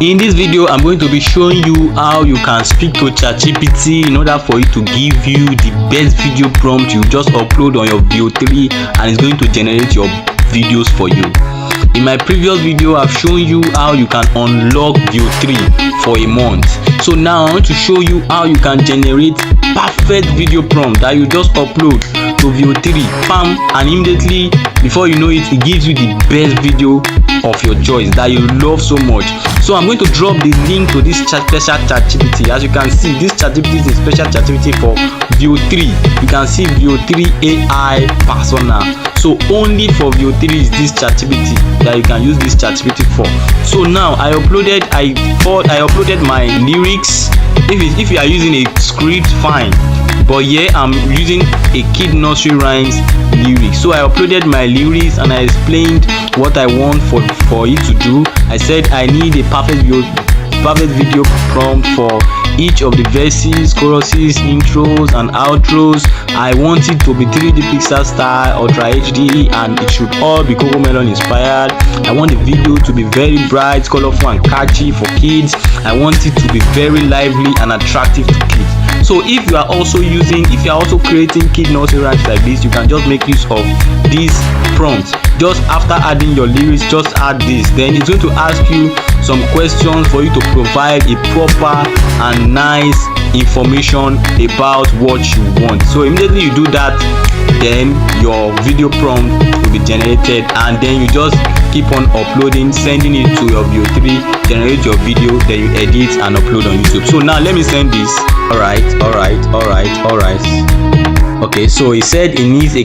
In this video, I'm going to be showing you how you can speak to ChatGPT in order for it to give you the best video prompt. You just upload on your VO3 and it's going to generate your videos for you. In my previous video, I've shown you how you can unlock VO3 for a month. So now I want to show you how you can generate perfect video prompt that you just upload to VO3, bam, and immediately before you know it, it gives you the best video of your choice that you love so much. So I'm going to drop the link to this special ChatGPT. As you can see, this ChatGPT is a special ChatGPT for VO3. You can see VO3 AI persona. So only for VO3 is this ChatGPT that you can use this ChatGPT for. So now I uploaded my lyrics. If you are using a script, fine. But yeah, I'm using a kid nursery rhymes lyrics. So I uploaded my lyrics and I explained what I want for it to do. I said I need a perfect video prompt for each of the verses, choruses, intros and outros. I want it to be 3D pixel style, ultra HD, and it should all be CoComelon inspired. I want the video to be very bright, colorful and catchy for kids. I want it to be very lively and attractive to kids. So if you are also creating kid nursery rhymes like this, you can just make use of these prompts. Just after adding your lyrics, just add this. Then it's going to ask you some questions for you to provide a proper and nice information about what you want. So immediately you do that, then your video prompt will be generated, and then you just keep on uploading, sending it to your VO3, generate your video, then you edit and upload on YouTube. So now let me send this. Alright. Okay, so he said he needs a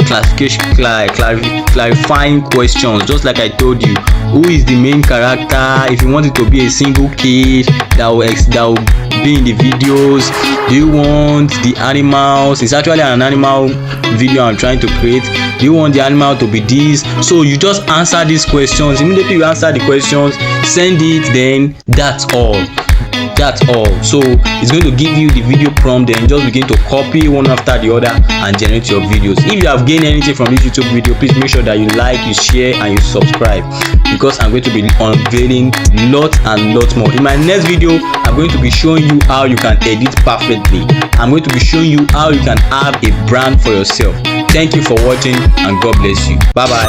clarifying questions, just like I told you. Who is the main character? If you want it to be a single kid that will be in the videos. Do you want the animals? It's actually an animal video I'm trying to create. Do you want the animal to be this? So you just answer these questions. Immediately you answer the questions, send it, then that's all. So it's going to give you the video prompt, then just begin to copy one after the other and generate your videos. If you have gained anything from this YouTube video, please make sure that you like, you share and you subscribe, because I'm going to be unveiling lots and lots more. In my next video, I'm going to be showing you how you can edit perfectly. I'm going to be showing you how you can have a brand for yourself. Thank you for watching and God bless you. Bye bye.